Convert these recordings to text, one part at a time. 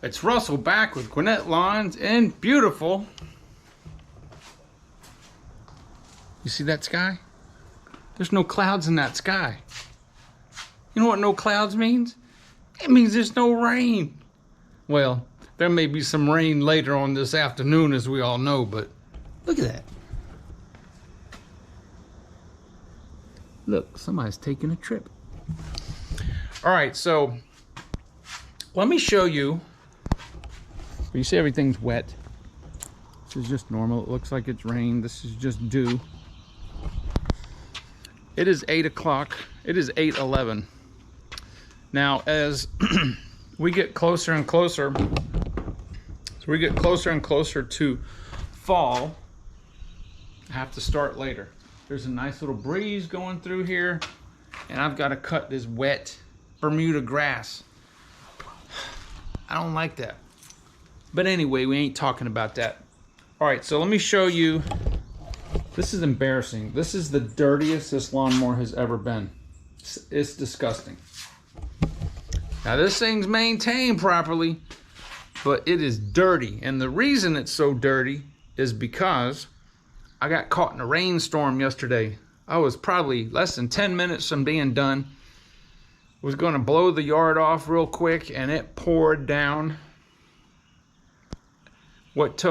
It's Russell back with Gwinnett Lawns in beautiful. You see that sky? There's no clouds in that sky. You know what no clouds means? It means there's no rain. Well, there may be some rain later on this afternoon, as we all know, but look at that. Look, somebody's taking a trip. All right, so let me show you. You see everything's wet. This is just normal. It looks like it's rain. This is just dew. It is 8 o'clock. It is 8:11. Now, as we get closer and closer, to fall, I have to start later. There's a nice little breeze going through here, and I've got to cut this wet Bermuda grass. I don't like that. But anyway, we ain't talking about that. All right, so let me show you. This is embarrassing. This is the dirtiest this lawnmower has ever been. It's disgusting. Now this thing's maintained properly, but it is dirty. And the reason it's so dirty is because I got caught in a rainstorm yesterday. I was probably less than 10 minutes from being done. Was gonna blow the yard off real quick, and it poured down. What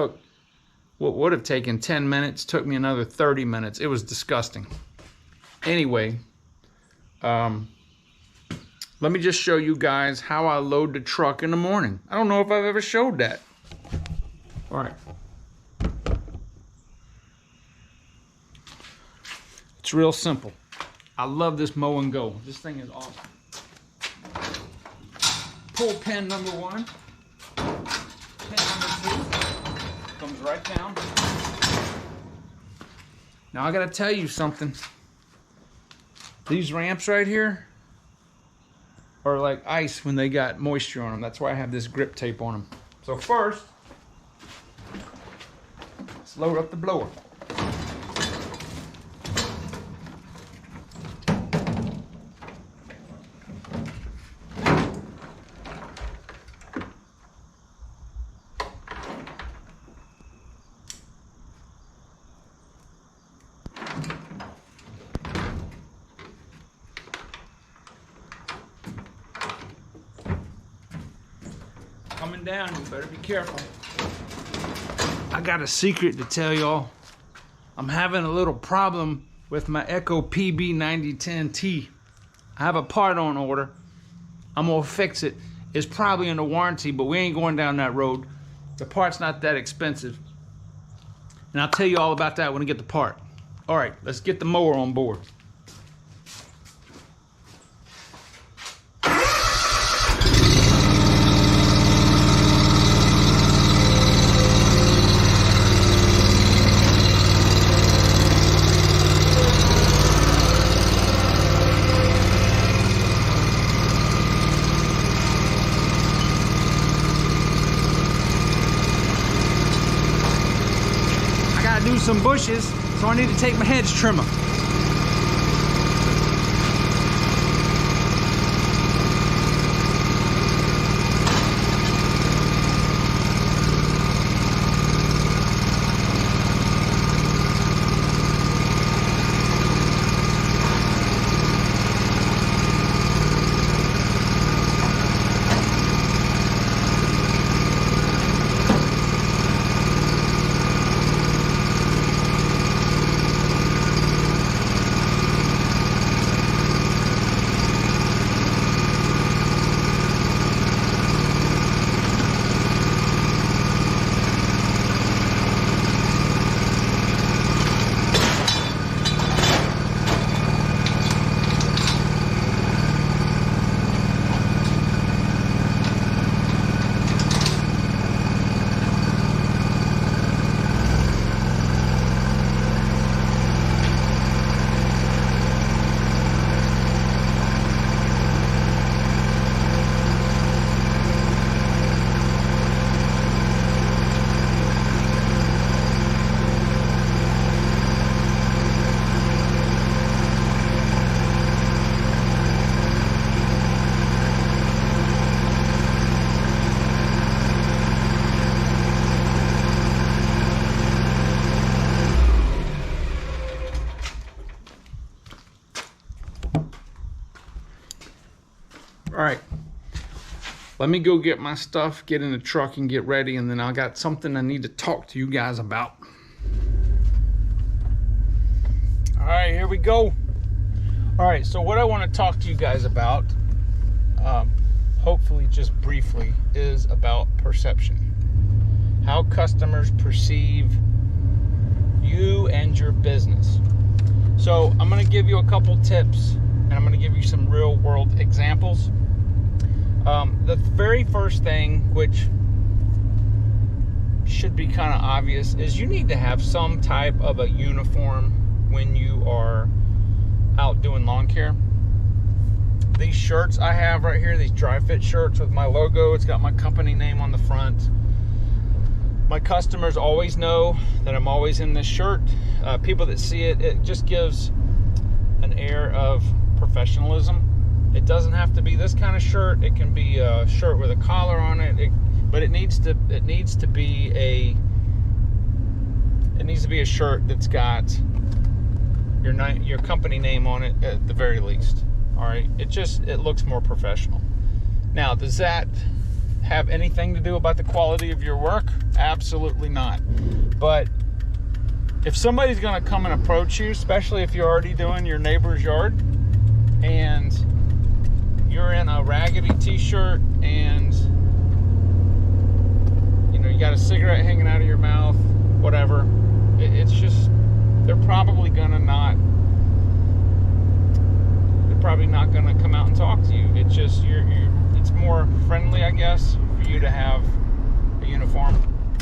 would have taken 10 minutes took me another 30 minutes. It was disgusting. Anyway, let me just show you guys how I load the truck in the morning. I don't know if I've ever showed that. All right. It's real simple. I love this mow and go. This thing is awesome. Pull pin number 1. Pin number 2. Comes right down. Now I gotta tell you something. These ramps right here are like ice when they got moisture on them. That's why I have this grip tape on them. So first, let's load up the blower. Coming down, you better be careful. I got a secret to tell y'all. I'm having a little problem with my Echo PB9010T. I have a part on order. I'm gonna fix it. It's probably under warranty, but we ain't going down that road. The part's not that expensive. And I'll tell you all about that when I get the part. All right, let's get the mower on board. Do some bushes, so I need to take my hedge trimmer. All right, let me go get my stuff, get in the truck and get ready, and then I got something I need to talk to you guys about. All right, here we go. All right, so what I want to talk to you guys about, hopefully just briefly, is about perception. How customers perceive you and your business. So I'm going to give you a couple tips, and I'm going to give you some real world examples. The very first thing, which should be kind of obvious, is you need to have some type of a uniform when you are out doing lawn care. These shirts I have right here, these Dry Fit shirts with my logo, it's got my company name on the front. My customers always know that I'm always in this shirt. People that see it, it just gives an air of professionalism. It doesn't have to be this kind of shirt. It can be a shirt with a collar on it, but it needs to be a shirt that's got your company name on it at the very least. All right, it looks more professional. Now, does that have anything to do about the quality of your work? Absolutely not. But if somebody's going to come and approach you, especially if you're already doing your neighbor's yard and you're in a raggedy t-shirt and you got a cigarette hanging out of your mouth, whatever, it's just they're probably not gonna come out and talk to you. It's just it's more friendly, I guess, for you to have a uniform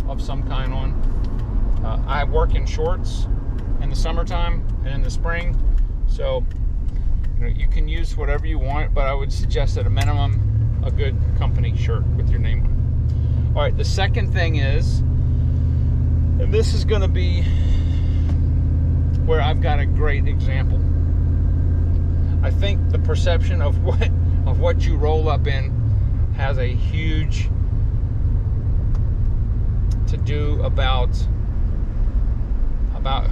of some kind on. I work in shorts in the summertime and in the spring, so you can use whatever you want, but I would suggest at a minimum a good company shirt with your name on it. All right, the second thing is, and this is going to be where I've got a great example. I think the perception of what you roll up in has a huge to do about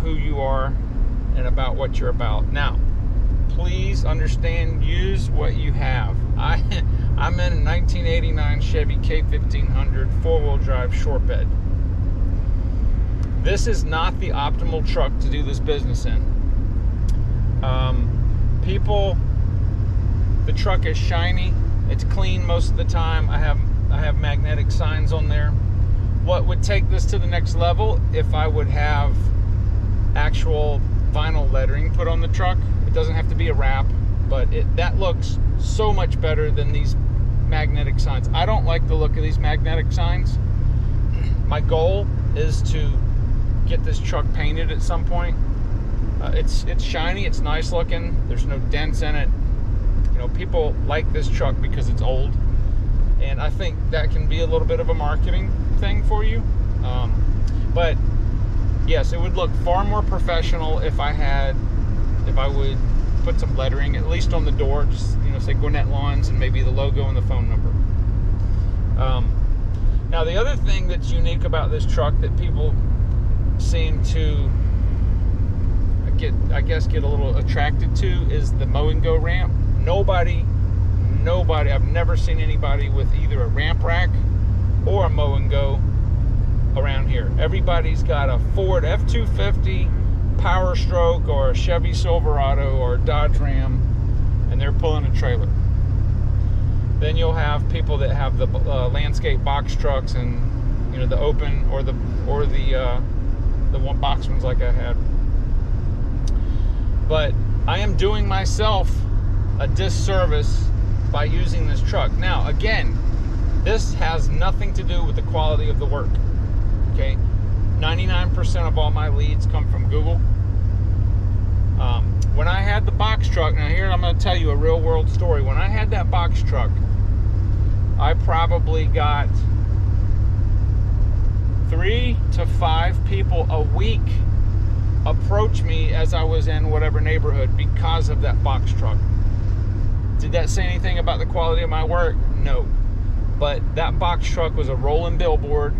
who you are and about what you're about. Now, please understand, use what you have. I'm in a 1989 Chevy K1500 four-wheel drive short bed. This is not the optimal truck to do this business in. The truck is shiny. It's clean most of the time. I have magnetic signs on there. What would take this to the next level if I would have actual vinyl lettering put on the truck. It doesn't have to be a wrap, but that looks so much better than these magnetic signs. I don't like the look of these magnetic signs. My goal is to get this truck painted at some point. It's shiny, it's nice looking, there's no dents in it. People like this truck because it's old, and I think that can be a little bit of a marketing thing for you. But yes, it would look far more professional if I would put some lettering, at least on the door, just say Gwinnett Lawns and maybe the logo and the phone number. Now, the other thing that's unique about this truck that people seem to get a little attracted to is the mow and go ramp. Nobody, I've never seen anybody with either a ramp rack or a mow and go around here. Everybody's got a Ford F-250, Power Stroke, or a Chevy Silverado, or a Dodge Ram, and they're pulling a trailer. Then you'll have people that have the landscape box trucks and the open or the one box ones like I had. But I am doing myself a disservice by using this truck. Now, again, this has nothing to do with the quality of the work. Okay, 99% of all my leads come from Google. When I had the box truck, now here I'm going to tell you a real world story. When I had that box truck, I probably got 3 to 5 people a week approach me as I was in whatever neighborhood because of that box truck. Did that say anything about the quality of my work? No. But that box truck was a rolling billboard,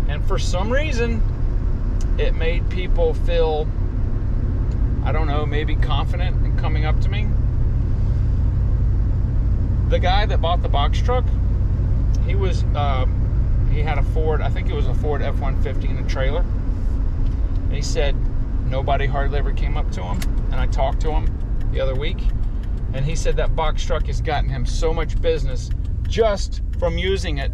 and for some reason it made people feel, I don't know, maybe confident in coming up to me. the guy that bought the box truck, he was he had a Ford, I think it was a Ford F-150 in a trailer. And he said nobody hardly ever came up to him. And I talked to him the other week, and he said that box truck has gotten him so much business just from using it,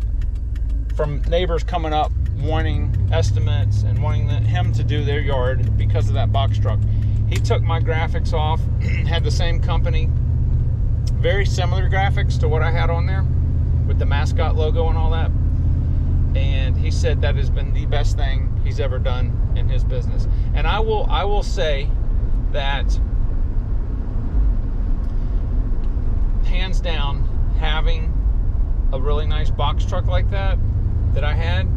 from neighbors coming up wanting estimates and wanting him to do their yard because of that box truck. He took my graphics off, had the same company, very similar graphics to what I had on there with the mascot logo and all that. And he said that has been the best thing he's ever done in his business. And I will say that hands down, having a really nice box truck like that I had,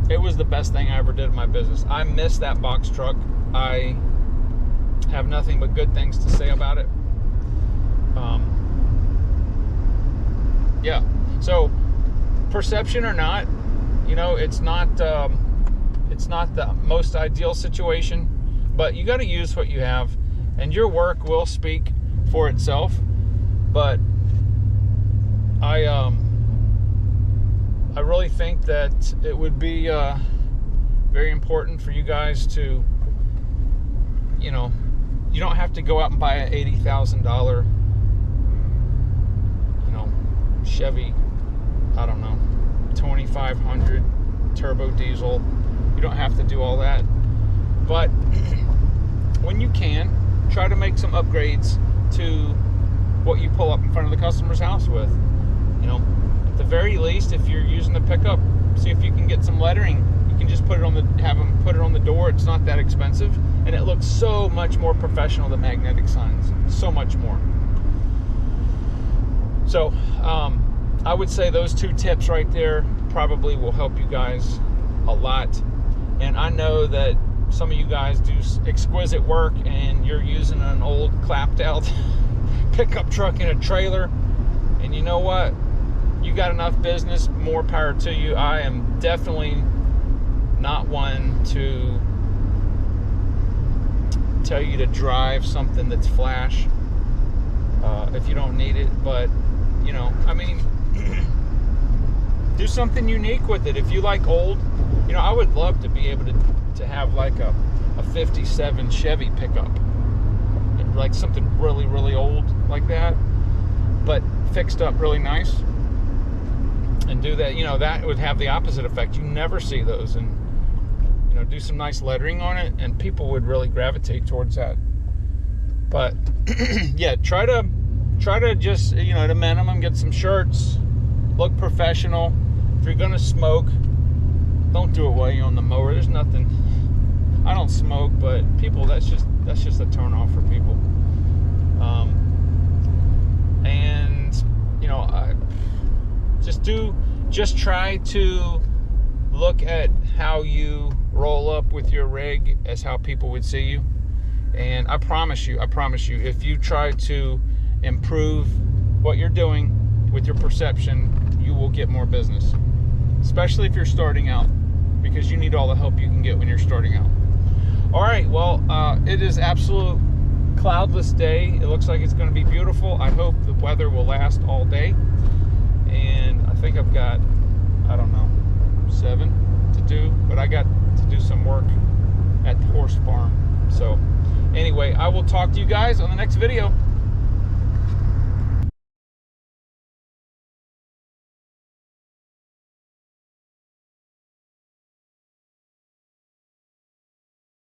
it was the best thing I ever did in my business. I miss that box truck. I have nothing but good things to say about it. Yeah, so perception or not, you know, it's not the most ideal situation, but you got to use what you have, and your work will speak for itself. But I really think that it would be very important for you guys to, you know, you don't have to go out and buy an $80,000, you know, Chevy, I don't know, 2500 turbo diesel. You don't have to do all that. But when you can, try to make some upgrades to what you pull up in front of the customer's house with. You know, at the very least, if you're using the pickup, see if you can get some lettering. You can just put it on have them put it on the door. It's not that expensive, and it looks so much more professional than magnetic signs. So much more. So I would say those two tips right there probably will help you guys a lot. And I know that some of you guys do exquisite work, and you're using an old clapped out pickup truck in a trailer, and you know what, you got enough business, more power to you. I am definitely not one to tell you to drive something that's flash if you don't need it, but you know, I mean, do something unique with it. If you like old, you know, I would love to be able to have like a 57 Chevy pickup, like something really, really old like that, but fixed up really nice, and do that. You know, that would have the opposite effect. You never see those. And you know, do some nice lettering on it, and people would really gravitate towards that. But yeah, try to just, you know, at a minimum, get some shirts, look professional. If you're gonna smoke, don't do it while you're on the mower. There's nothing. I don't smoke, but people, that's just a turn off for people. And you know, just try to look at how you roll up with your rig as how people would see you. And I promise you, if you try to improve what you're doing with your perception, you will get more business, especially if you're starting out, because you need all the help you can get when you're starting out. All right, well, it is absolute cloudless day. It looks like it's going to be beautiful. I hope the weather will last all day. And I think I've got, I don't know, 7 to do, but I got to do some work at the horse farm. So anyway, I will talk to you guys on the next video.